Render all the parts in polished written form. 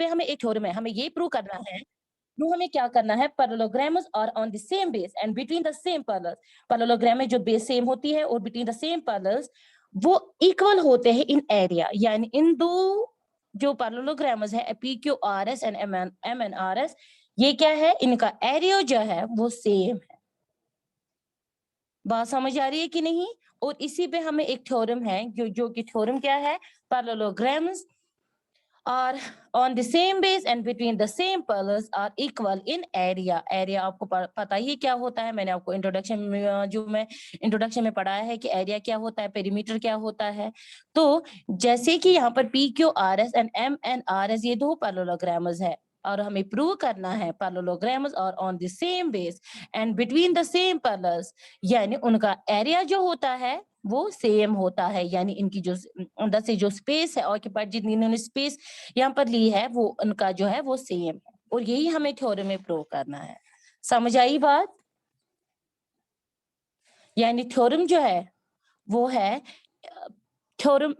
पे हमें एक थ्योरम है, हमें ये प्रूव करना है, हमें क्या करना है, parallelograms are on the same base and between the same parallels, parallelogram में जो बेस सेम होती है और बिटवीन द सेम पैरेलल्स वो इक्वल होते हैं इन एरिया, यानी इन दो जो पैरेललोग्राम्स है PQRS एंड MNRS, ये क्या है, इनका एरिया जो है वो सेम है। बात समझ आ रही है कि नहीं? और इसी पे हमें एक थ्योरम है जो कि थ्योरम क्या है, parallelograms are on the same base and between the same parallels are equal in area। Area आपको पता ही क्या होता है, मैंने आपको इंट्रोडक्शन में जो मैं इंट्रोडक्शन में पढ़ाया है कि एरिया क्या होता है, पेरीमीटर क्या होता है। तो जैसे कि यहाँ पर PQRS एंड MNRS ये दो पैरेललोग्राम्स है और हमें प्रूव करना है पैरेललोग्राम्स और on the same base and between the same parallels, यानी उनका एरिया जो होता है वो सेम होता है, यानी इनकी जो अंदर से जो स्पेस है ऑक्यूपाइड, जितनी इन्होंने स्पेस यहाँ पर ली है वो उनका जो है वो सेम है, और यही हमें थ्योरम में प्रूव करना है। समझ आई बात? यानी थ्योरम जो है वो है थ्योरम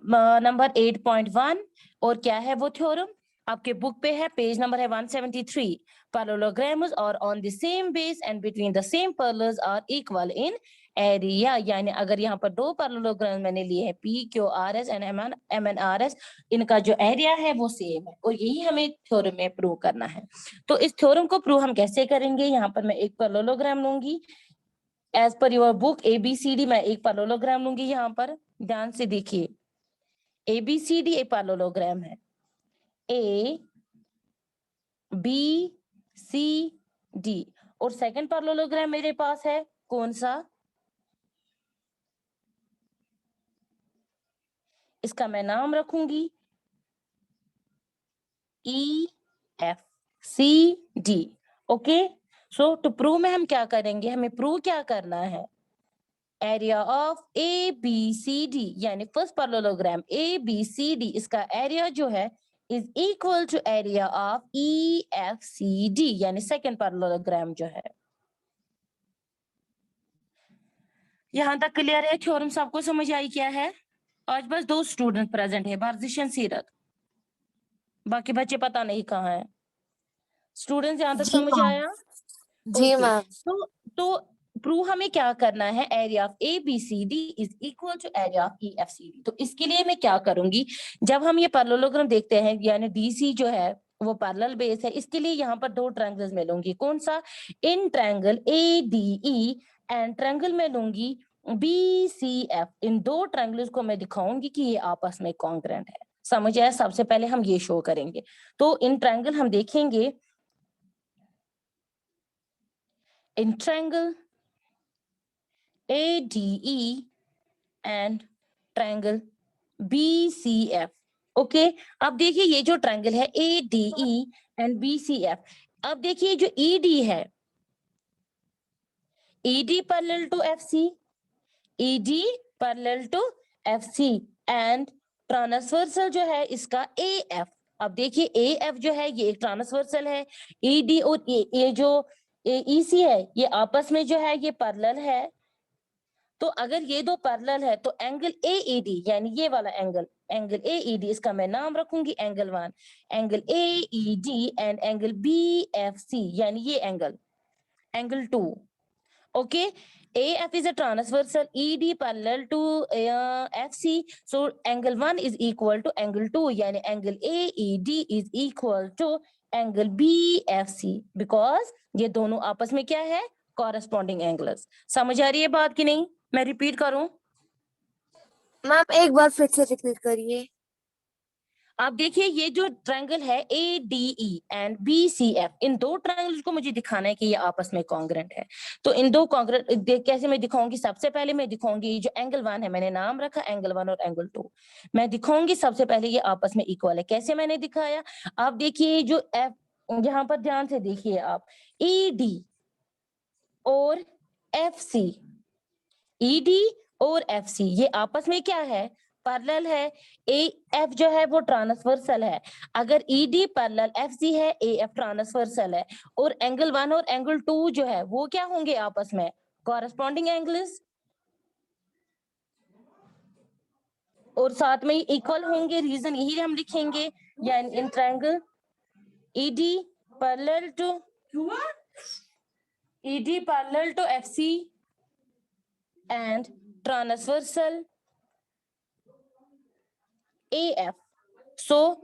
नंबर 8.1, और क्या है वो थ्योरम, आपके बुक पे है, पेज नंबर है 173। पैरेललोग्राम्स और on the same base and between the same parallels are equal in area, यानी अगर यहाँ पर दो पैरेललोग्राम मैंने लिए हैं PQRS एंड MNRS, इनका जो एरिया है वो सेम है, और यही हमें थ्योरम में प्रूव करना है। तो इस थ्योरम को प्रूव हम कैसे करेंगे, यहाँ पर मैं एक पैरेललोग्राम लूंगी, as per your book ABCD मैं एक पैरेललोग्राम लूंगी, यहाँ पर ध्यान से देखिए, ABCD एक पैरेललोग्राम है, ABCD, और सेकंड पैरेललोग्राम मेरे पास है कौन सा, इसका मैं नाम रखूंगी EFCD। Okay, so to prove में हम क्या करेंगे, हमें प्रूव क्या करना है, एरिया ऑफ ABCD, यानी फर्स्ट पैरेललोग्राम ABCD, इसका एरिया जो है is equal to area of EFCD, यानी सेकंड पैरेललोग्राम जो है। यहां तक क्लियर है? थ्योरम सबको समझ आई क्या है? आज बस 2 स्टूडेंट प्रेजेंट है, वर्जिशन सीरत, बाकी बच्चे पता नहीं कहाँ है। स्टूडेंट्स यहां तक समझ आया? जी मैम। तो प्रूव हमें क्या करना है, area of ABCD is equal to area of EFCD। तो इसके लिए मैं क्या करूंगी, जब हम ये पैरेललोग्राम देखते हैं, यानी DC जो है वो पैरेलल बेस है, इसके लिए यहाँ पर 2 ट्रायंगल्स में लूंगी, कौन सा, in triangle ADE and triangle में लूंगी BCF। इन 2 ट्रायंगल्स को मैं दिखाऊंगी कि ये आपस में कॉन्ग्रुएंट है। समझ आया? सबसे पहले हम ये शो करेंगे। तो इन ट्रायंगल हम देखेंगे, in triangle ADE and triangle BCF। Okay, अब देखिए ये जो ट्रायंगल है ADE एंड BCF, अब देखिए जो ED है, ED parallel to FC, ED parallel to FC and transversal जो है इसका AF। अब देखिए AF जो है ये एक ट्रांसवर्सल है, ED और ये जो EC है ये आपस में जो है ये पैरेलल है। तो अगर ये दो पैरेलल है तो एंगल AED, यानी ये वाला एंगल, एंगल AED, इसका मैं नाम रखूंगी angle 1, angle AED and angle BFC, यानी ये angle, angle 2। Okay, AF is a transversal, ED parallel to FC, so angle 1 is equal to angle 2, यानी angle AED is equal to angle BFC, because ये दोनों आपस में क्या है, corresponding angles। समझ आ रही है बात कि नहीं? मैं रिपीट करूं? मैम एक बार फिर से रिपीट करिए। आप देखिए ये जो ट्रायंगल है ADE and BCF, in 2 triangles को मुझे दिखाना है कि ये आपस में कॉन्ग्रुएंट है। तो इन 2 कॉन्ग्रुएंट कैसे मैं दिखाऊंगी, सबसे पहले मैं दिखाऊंगी जो एंगल 1 है, मैंने नाम रखा एंगल 1 और एंगल 2, मैं दिखाऊंगी सबसे पहले ये आपस में इक्वल है। कैसे मैंने दिखाया, आप देखिए जो F, यहाँ पर ध्यान से देखिए आप, ED और FC, ED और FC ये आपस में क्या है, पैरेलल है। AF जो है वो ट्रांसवर्सल है, अगर ED पैरेलल FC है, AF ट्रांसवर्सल है, और एंगल 1 और एंगल 2 जो है वो क्या होंगे आपस में, कॉरेस्पॉन्डिंग एंगल्स, और साथ में इक्वल होंगे, रीजन यही हम लिखेंगे, यानी in triangle AD parallel to FC and transversal AF. So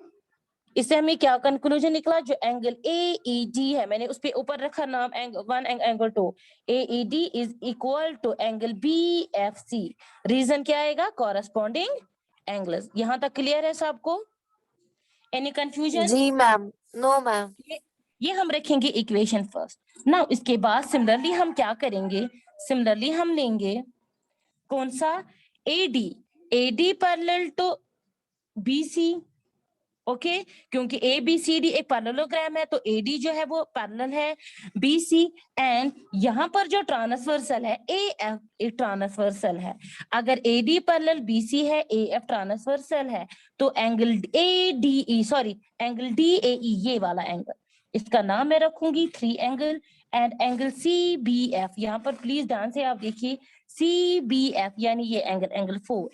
इससे हमें क्या कंक्लूजन निकला, जो एंगल AED है, मैंने उस पे ऊपर रखा नाम angle 1 angle 2, AED is equal to angle BFC. Reason क्या आएगा, कॉरस्पॉन्डिंग एंगल्स. यहां तक क्लियर है सबको? Any confusion? जी मैम, नो मैम। ये हम रखेंगे इक्वेशन फर्स्ट. नाउ इसके बाद सिमिलरली हम क्या करेंगे, सिमिलरली हम लेंगे कौन सा, AD parallel to BC. Okay क्योंकि ABCD एक पैरेललोग्राम है, तो AD जो है वो पैरेलल है BC. एंड यहाँ पर जो ट्रांसवर्सल है AF एक ट्रांसवर्सल है. अगर AD पैरेलल BC है, AF ट्रांसवर्सल है, तो एंगल एंगल DAE ये वाला एंगल, इसका नाम मैं रखूंगी 3 एंगल. एंड एंगल CBF, यहाँ पर प्लीज ध्यान से आप देखिए, CBF यानी ये एंगल 4.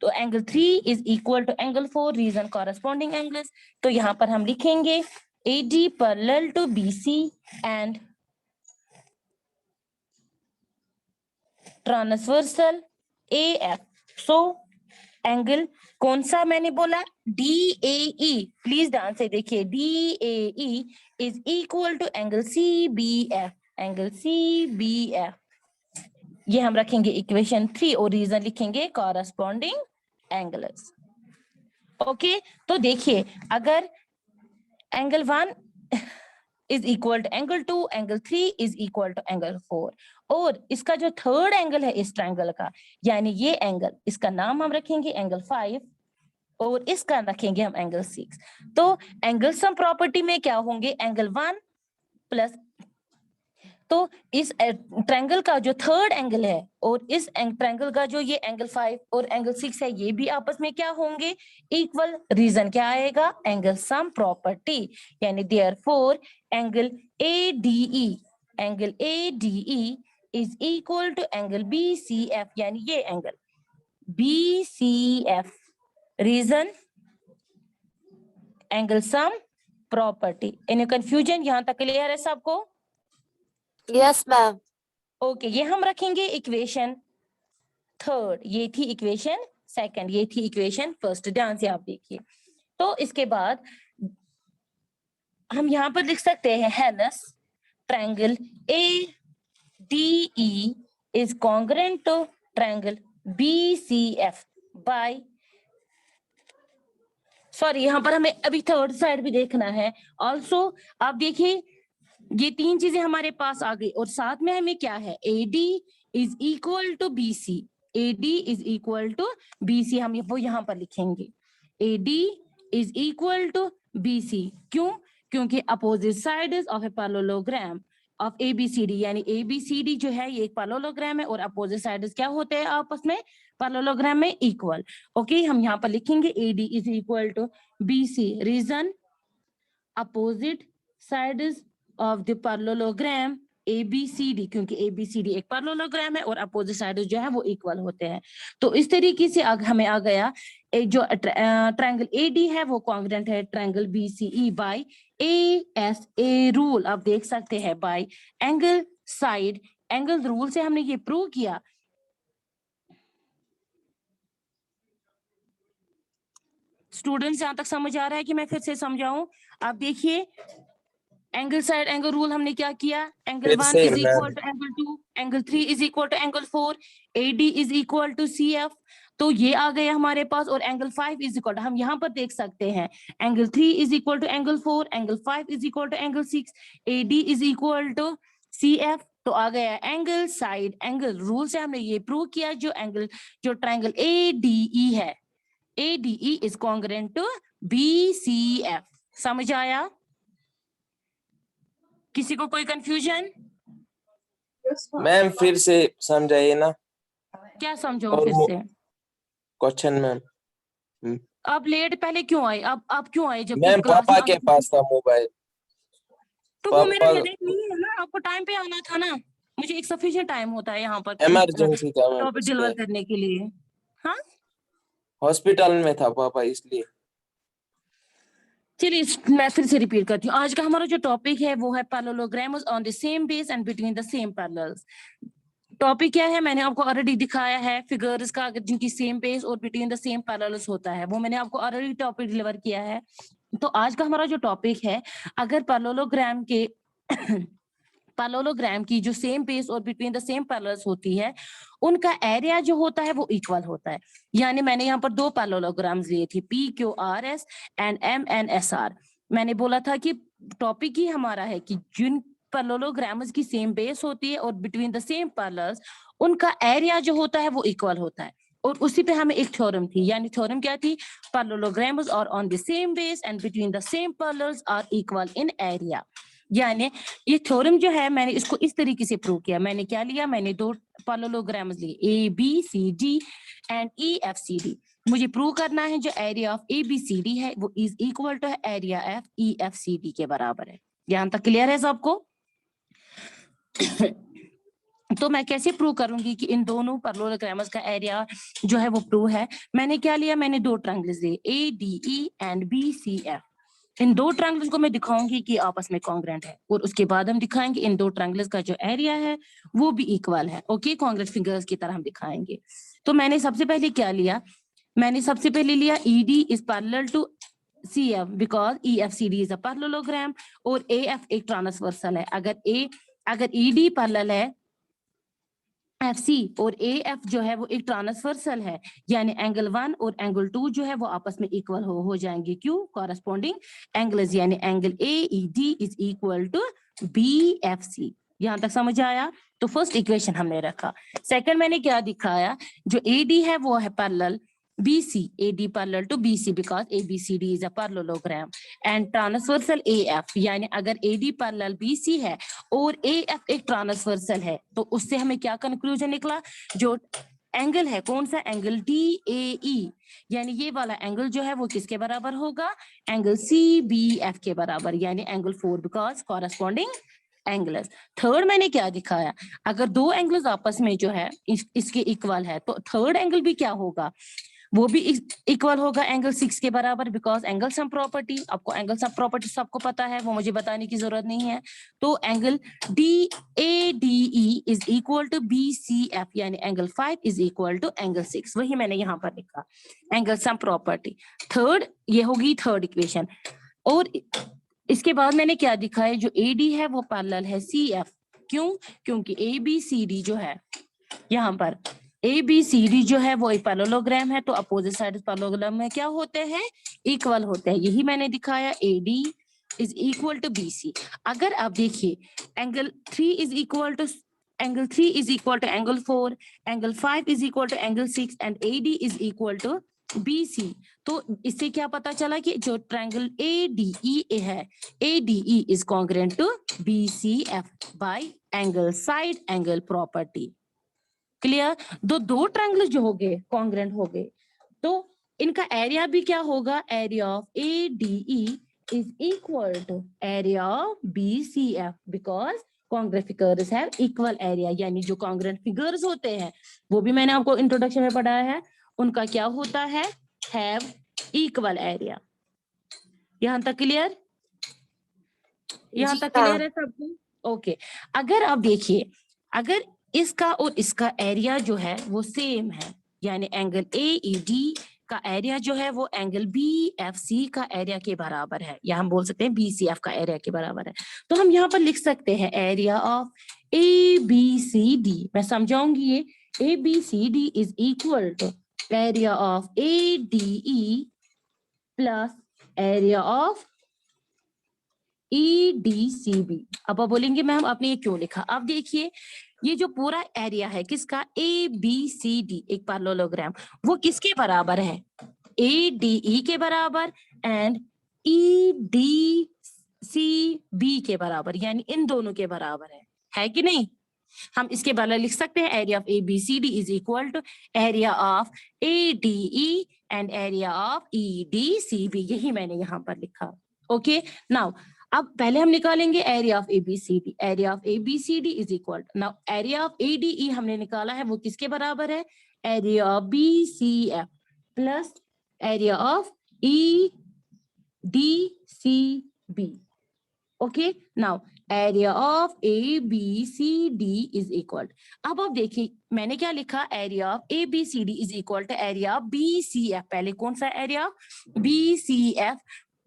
तो angle 3 is equal to angle 4, reason corresponding angles. तो यहाँ पर हम लिखेंगे AD parallel to BC and transversal AF. So angle कौन सा मैंने बोला, DAE. प्लीज ध्यान से देखिए, DAE is equal to angle CBF. Angle CBF ये हम रखेंगे इक्वेशन 3 और रीजन लिखेंगे कॉरस्पॉन्डिंग एंगल्स. ओके तो देखिए, अगर angle 1 is equal to angle 2, angle 3 is equal to angle 4, और इसका जो थर्ड एंगल है इस ट्रायंगल का, यानी ये एंगल, इसका नाम हम रखेंगे एंगल 5 और इसका रखेंगे हम एंगल 6. तो एंगल सम प्रॉपर्टी में क्या होंगे, एंगल 1 प्लस, तो इस ट्रायंगल का जो थर्ड एंगल है और इस ट्रायंगल का जो ये एंगल 5 और एंगल 6 है, ये भी आपस में क्या होंगे, इक्वल. रीजन क्या आएगा, एंगल सम प्रॉपर्टी. यानी therefore angle ADE is equal to angle BCF, यानी ये angle BCF. Reason angle sum property. Any confusion, यहां तक क्लियर है सबको? Yes ma'am. ओके ये हम रखेंगे इक्वेशन थर्ड, ये थी इक्वेशन सेकंड, ये थी इक्वेशन फर्स्ट. ध्यान से आप देखिए. तो इसके बाद हम यहाँ पर लिख सकते हैं, hence triangle ADE is congruent to triangle BCF by, sorry यहाँ पर हमें अभी थर्ड साइड भी देखना है ऑल्सो. आप देखिए ये 3 चीजें हमारे पास आ गई, और साथ में हमें क्या है, AD is equal to BC. AD is equal to BC, हम वो यहाँ पर लिखेंगे AD is equal to BC. क्यों? क्योंकि opposite sides of a parallelogram of ABCD, यानी ABCD जो है ये एक पैरेललोग्राम है और अपोजिट साइड्स क्या होते हैं आपस में, पैरेललोग्राम में इक्वल. ओके हम यहाँ पर लिखेंगे AD is equal to BC. Reason opposite sides of the parallelogram ABCD, क्योंकि ABCD एक पैरेललोग्राम है और अपोजिट साइड जो है वो इक्वल होते हैं. तो इस तरीके से हमें आ गया एक जो ट्रायंगल AD है वो कॉन्ग्रुएंट है triangle BCE by ASA rule. आप देख सकते हैं by angle side angle rule से हमने ये प्रूव किया. स्टूडेंट्स यहां तक समझ आ रहा है कि मैं फिर से समझाऊं? आप देखिए एंगल साइड एंगल रूल हमने क्या किया, angle 1 is equal to angle 2, angle 3 is equal to angle 4, AD is equal to CF. तो ये आ गया हमारे पास, और एंगल 5 इज इक्वल टू, हम यहाँ पर देख सकते हैं angle 3 is equal to angle 4, angle 5 is equal to angle 6, AD is equal to CF. तो आ गया एंगल साइड एंगल रूल से हमने ये प्रूव किया, जो ट्रायंगल ADE है, ADE is congruent to BCF. समझ आया? किसी को कोई कंफ्यूजन? मैम फिर से समझाइए ना. क्या समझो और फिर वो- से? Question ma'am. अब लेट पहले क्यों आए? अब क्यों आए जब मैम क्लास पापा में के पास था मोबाइल. तो वो मेरा पापा हेडेक नहीं है ना, आपको टाइम पे आना था ना. मुझे एक सफिशिएंट टाइम होता है यहाँ पर इमरजेंसी था मैम, टॉपिक डिलीवर करने के लिए. हाँ हॉस्पिटल में था पापा इसलिए. चलिए मैं फिर से रिपीट करती हूँ। आज का हमारा जो टॉपिक है वो है parallelograms on the same base and between the same parallels. Topic क्या है मैंने आपको ऑलरेडी दिखाया है, फिगर्स का जिनकी सेम बेस और बिटवीन द सेम पैरेलल्स होता है वो मैंने आपको ऑलरेडी टॉपिक डिलीवर किया है। तो आज का हमारा जो टॉपिक है, अगर पैरेललोग्राम के पैरेललोग्राम की जो सेम बेस और बिटवीन द सेम पैरेलल्स होती है उनका एरिया जो होता है वो इक्वल होता है। यानी मैंने यहाँ पर दो पैरेललोग्राम्स लिए थे, PQRS एंड MNSR। मैंने बोला था कि टॉपिक ही हमारा है कि जिन पैरेललोग्राम्स की सेम बेस होती है और बिटवीन द सेम पैरेलल्स उनका एरिया जो होता है वो इक्वल होता है। और उसी पे हमें एक थ्योरम थी, यानी थ्योरम क्या थी? Parallelograms are on the same base and between the same parallels are equal in area. यानी ये थ्योरम जो है मैंने इसको इस तरीके से प्रूव किया। मैंने क्या लिया? मैंने दो पैरेललोग्राम्स लिए ABCD एंड EFCD। मुझे प्रूव करना है जो एरिया ऑफ ABCD है वो is equal to area of EFCD के बराबर है। यहाँ तक क्लियर है सबको? तो मैं कैसे प्रूव करूंगी कि इन दोनों पैरेललोग्राम्स का एरिया जो है वो प्रूव है? मैंने क्या लिया? मैंने दो ट्रायंगल्स लिए ADE एंड BCF। इन दो ट्रायंगल्स को मैं दिखाऊंगी कि आपस में कॉन्ग्रेंट है और उसके बाद हम दिखाएंगे इन दो ट्रायंगल्स का जो एरिया है वो भी इक्वल है। ओके, कॉन्ग्रेंट फिगर्स की तरह हम दिखाएंगे। तो मैंने सबसे पहले क्या लिया? मैंने सबसे पहले लिया ED is parallel to CF because EFCD is a parallelogram और AF एक ट्रांसवर्सल है। अगर ED पैरेलल है FC और AF जो है वो एक ट्रांसवर्सल है, यानी एंगल 1 और एंगल 2 जो है वो आपस में इक्वल हो जाएंगे। क्यों? कॉरेस्पॉन्डिंग एंगल्स, यानी angle AED is equal to BFC। यहां तक समझ आया? तो फर्स्ट इक्वेशन हमने रखा। सेकंड मैंने क्या दिखाया? जो AD है वो है parallel BC, AD parallel to BC because ABCD is a parallelogram and transversal AF, यानी अगर AD पैरेलल BC है और AF एक ट्रांसवर्सल है तो उससे हमें क्या कंक्लूजन निकला? जो एंगल है कौन सा? एंगल DAE, यानी ये वाला एंगल जो है वो किसके बराबर होगा? एंगल CBF के बराबर, यानी angle 4 because corresponding angles. Third मैंने क्या दिखाया? अगर दो एंगल्स आपस में जो है इसके इक्वल है तो थर्ड एंगल भी क्या होगा? वो भी इक्वल होगा एंगल 6 के बराबर बिकॉज एंगल सम प्रॉपर्टी। आपको एंगल सम प्रॉपर्टी सबको पता है, वो मुझे बताने की जरूरत नहीं है। तो angle DADE is equal to BCF, यानी angle 5 is equal to angle 6। वही मैंने यहाँ पर लिखा, एंगल सम प्रॉपर्टी। थर्ड, ये होगी थर्ड इक्वेशन। और इसके बाद मैंने क्या दिखाया? जो AD है वो पैरेलल है CF। क्यों? क्योंकि ABCD जो है यहाँ पर ABCD जो है वो एक पैरेललोग्राम है तो अपोजिट साइड पैरेललोग्राम में क्या होते हैं? इक्वल होते हैं। यही मैंने दिखाया, AD is equal to BC। अगर आप देखिए angle 3 is equal to angle 3 is equal to angle 4, angle 5 is equal to angle 6 and AD is equal to BC। तो इससे क्या पता चला कि जो ट्रायंगल ADE है, ADE is congruent to BCF by angle side angle property. Clear? दो triangle जो हो गए कॉन्ग्रेंट हो गए तो इनका एरिया भी क्या होगा? Area of ADE is equal to area of BCF because congruent figures have equal area. यानी जो कॉन्ग्रेंट फिगर्स होते हैं वो भी मैंने आपको इंट्रोडक्शन में पढ़ाया है, उनका क्या होता है? Have equal area. यहां तक क्लियर? यहां तक क्लियर है सबको? ओके। अगर आप देखिए, अगर इसका और इसका एरिया जो है वो सेम है, यानी एंगल AED का एरिया जो है वो एंगल BFC का एरिया के बराबर है, या हम बोल सकते हैं BCF का एरिया के बराबर है, तो हम यहाँ पर लिख सकते हैं एरिया ऑफ ABCD। मैं समझाऊंगी ये। ABCD is equal to area of ADE plus area of EDCB। अब आप बोलेंगे मैम आपने ये क्यों लिखा? अब देखिए ये जो पूरा एरिया है किसका? ABCD एक पैरेललोग्राम, वो किसके बराबर है? ADE के बराबर एंड EDCB के बराबर, यानी इन दोनों के बराबर है कि नहीं? हम इसके बराबर लिख सकते हैं area of ABCD is equal to area of ADE and area of EDCB। यही मैंने यहाँ पर लिखा। ओके, नाउ अब पहले हम निकालेंगे area of ABCD। Area of ABCD is equal to, now area of ADE हमने निकाला है वो किसके बराबर है? Area of BCF plus area of DCB. Okay, now area of ABCD is equal. अब आप देखिए मैंने क्या लिखा, area of ABCD is equal to area of BCF. पहले कौन सा area, BCF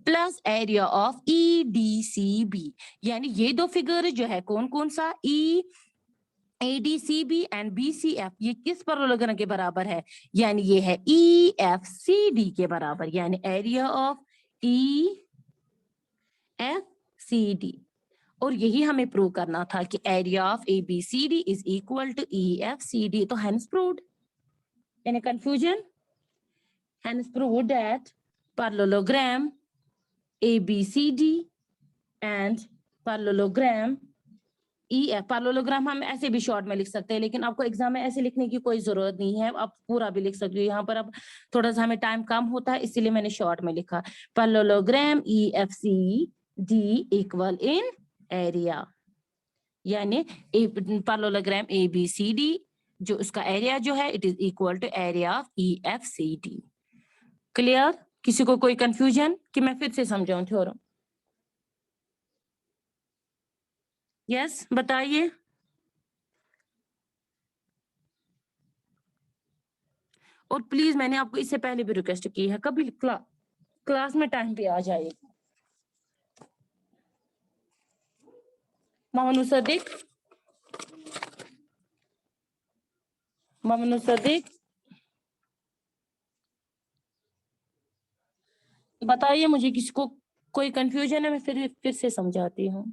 plus area of EDCB. यानी ये दो फिगर जो है कौन कौन सा, ADCB एंड BCF, ये किस पैरेललोग्राम के बराबर है, यानी ये है EFCD के बराबर, यानी एरिया ऑफ EFCD. और यही हमें प्रूव करना था कि area of ABCD is equal to EFCD. तो hence proved. Any confusion? Hence proved that parallelogram ABCD and parallelogram EF. Parallelogram हम ऐसे भी शॉर्ट में लिख सकते हैं, लेकिन आपको एग्जाम में ऐसे लिखने की कोई जरूरत नहीं है, आप पूरा भी लिख सकते हो. यहाँ पर अब थोड़ा सा हमें टाइम कम होता है, इसीलिए मैंने शॉर्ट में लिखा. Parallelogram EFCD equal in area, यानी पैरेललोग्राम ABCD जो उसका एरिया जो है it is equal to area of EFCD. Clear? किसी को कोई कंफ्यूजन कि मैं फिर से समझाऊं थ्योरम? यस, बताइए. और प्लीज मैंने आपको इससे पहले भी रिक्वेस्ट की है, कभी क्लास में टाइम पे आ जाइए. मोहम्मद सदीक, मोहम्मद सदीक बताइए मुझे, किसको कोई कंफ्यूजन है? मैं फिर से समझाती हूँ.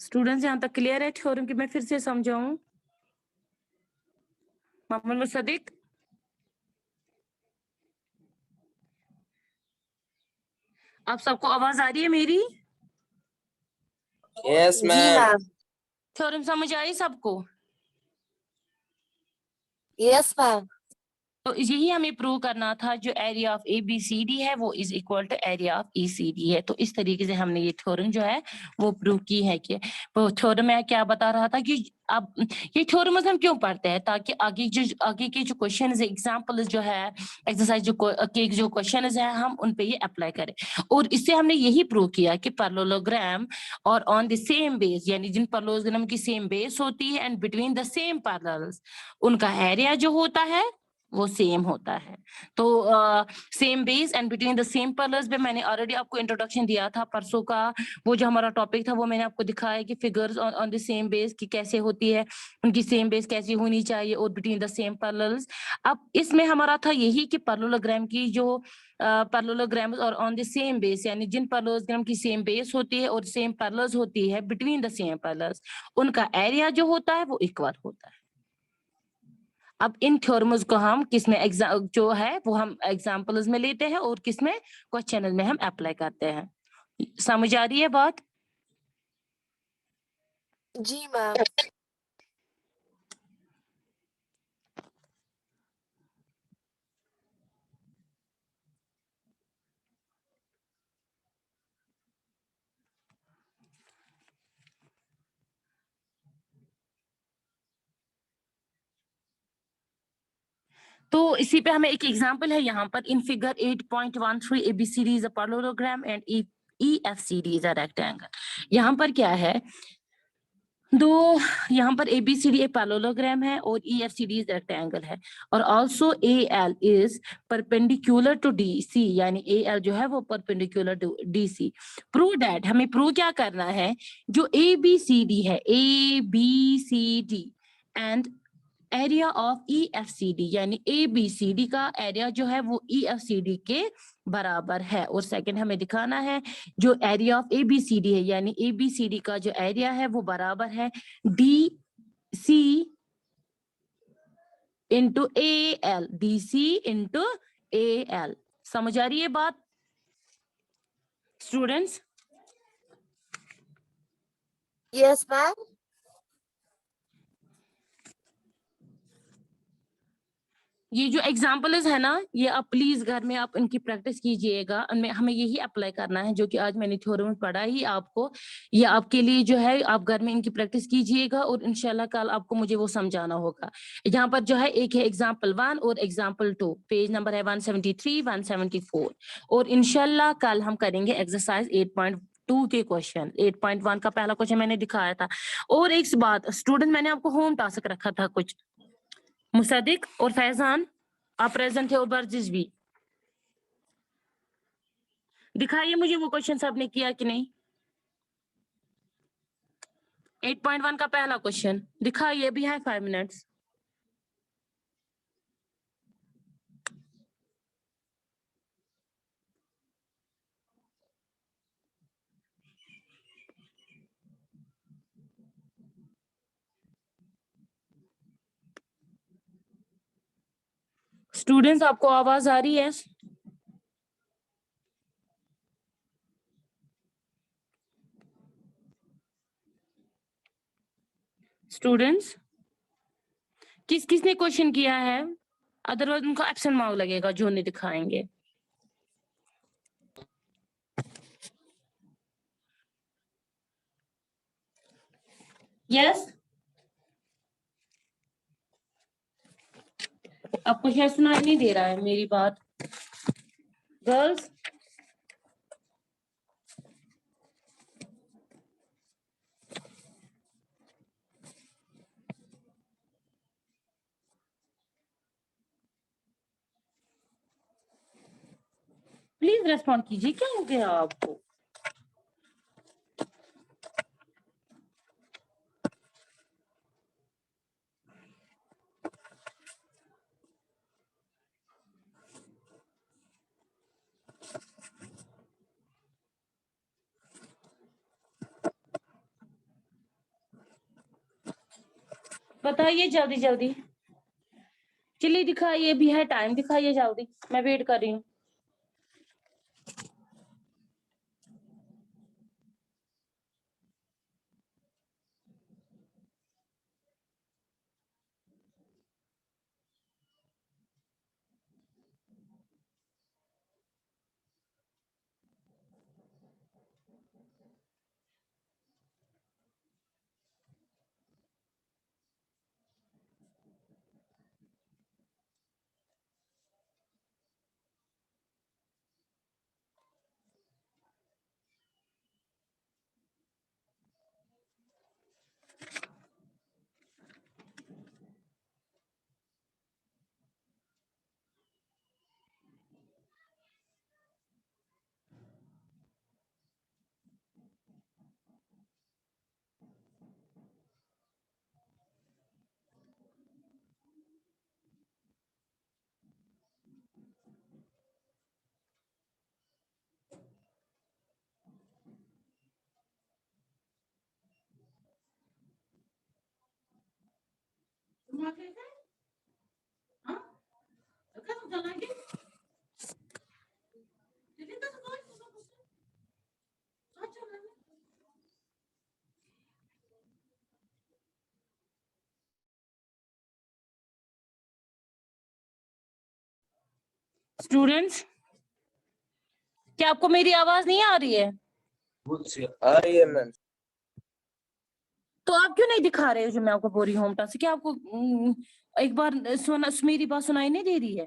स्टूडेंट्स यहाँ तक क्लियर है थ्योरम कि मैं फिर से समझाऊं? मोहम्मद सदीक, आप सबको आवाज आ रही है मेरी? Yes, जी ma'am. मैम. थ्योरम समझ आई सबको? Yes ma'am. तो यही हमें प्रूव करना था, जो एरिया ऑफ ABCD है वो is equal to area of ECD है. तो इस तरीके से हमने ये थ्योरम जो है वो प्रूव की है. कि वो थ्योरम में क्या बता रहा था कि अब ये थ्योरम हम क्यों पढ़ते हैं, ताकि आगे के जो क्वेश्चन एग्जाम्पल जो है, एक्सरसाइज जो क्वेश्चन है हम उन पे ये अप्लाई करें. और इससे हमने यही प्रूव किया कि पैरेललोग्राम और ऑन द सेम बेस, यानी जिन पैरेललोग्राम की सेम बेस होती है and between the same parallels, उनका एरिया जो होता है वो सेम होता है. तो same base and between the same parallels पे मैंने ऑलरेडी आपको इंट्रोडक्शन दिया था परसों का. वो जो हमारा टॉपिक था वो मैंने आपको दिखाया कि figures on the same base की कैसे होती है, उनकी सेम बेस कैसी होनी चाहिए और बिटवीन द सेम पैरेलल्स. अब इसमें हमारा था यही कि पैरेललोग्राम की जो पैरेललोग्राम और ऑन द सेम बेस, यानी जिन पैरेललोग्राम की सेम बेस होती है और सेम पैरेलल्स होती है बिटवीन द सेम पैरेलल्स, उनका एरिया जो होता है वो इक्वल होता है. अब इन थ्योरम्स को हम किसमें जो है वो हम एग्जांपल्स में लेते हैं और किसमें क्वेश्चन में हम अप्लाई करते हैं. समझ आ रही है बात? जी मैम. तो इसी पे हमें एक एग्जांपल है यहाँ पर. In figure 8.13 ABCD is a parallelogram and EFCD is a rectangle. यहाँ पर क्या है, दो यहाँ पर ABCD एक पैरेललोग्राम है और EFCD इज रेक्टेंगल है. और also AL is perpendicular to DC, यानी AL जो है वो perpendicular to DC. Prove that, हमें प्रूव क्या करना है, जो ABCD है, ABCD and area of EFCD, यानी ABCD का एरिया जो है वो EFCD के बराबर है. और सेकंड हमें दिखाना है जो एरिया ऑफ ABCD है, यानी ABCD का जो एरिया है वो बराबर है DC into AL, DC into AL. समझ आ रही है बात स्टूडेंट्स? Yes ma'am. ये जो एग्जाम्पल्स है ना, ये आप प्लीज घर में आप इनकी प्रैक्टिस कीजिएगा। हमें यही अप्लाई करना है जो कि आज मैंने थ्योरम में पढ़ा ही आपको। ये आपके लिए जो है, आप घर में इनकी प्रैक्टिस कीजिएगा और इंशाल्लाह कल आपको मुझे वो समझाना होगा। यहाँ पर जो है एक है एग्जाम्पल 1 और एग्जाम्पल 2, पेज नंबर है 173 174। और इंशाल्लाह कल हम करेंगे एक्सरसाइज 8.2 के क्वेश्चन। 8.1 का पहला क्वेश्चन मैंने दिखाया था। और एक बात स्टूडेंट, मैंने आपको होम टास्क रखा था कुछ। मुसद्दिक और फैजान आप प्रेजेंट थे और वर्जिश भी। दिखाइए मुझे वो क्वेश्चन सबने किया कि नहीं। 8.1 का पहला क्वेश्चन दिखाइए, भी है 5 मिनट्स। स्टूडेंट्स आपको आवाज आ रही है? स्टूडेंट्स किस किसने क्वेश्चन किया है? अदरवाइज उनको एब्सेंट मार्क लगेगा जो नहीं दिखाएंगे। यस, आपको शायद सुनाई नहीं दे रहा है मेरी बात। गर्ल्स प्लीज रेस्पॉन्ड कीजिए, क्या हो गया आपको? बताइए जल्दी जल्दी, चलिए दिखाइए, भी है टाइम, दिखाइए जल्दी, मैं वेट कर रही हूँ। स्टूडेंट्स क्या आपको मेरी आवाज नहीं आ रही है? आ रही है मैम। तो आप क्यों नहीं दिखा रहे हो जो मैं आपको बोल रही हूँ होम टास्क? क्या आपको एक बार सुना, मेरी बात सुनाई नहीं दे रही है?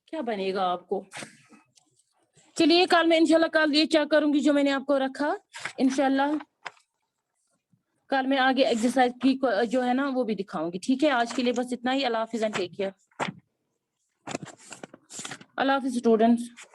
क्या बनेगा आपको? चलिए कल मैं इंशाल्लाह कल ये चेक करूंगी जो मैंने आपको रखा। इंशाल्लाह कल मैं आगे एक्सरसाइज की जो है ना वो भी दिखाऊंगी। ठीक है, आज के लिए बस इतना ही। अल्लाह हाफिज एंड टेक केयर। अल्लाह हाफिज स्टूडेंट्स।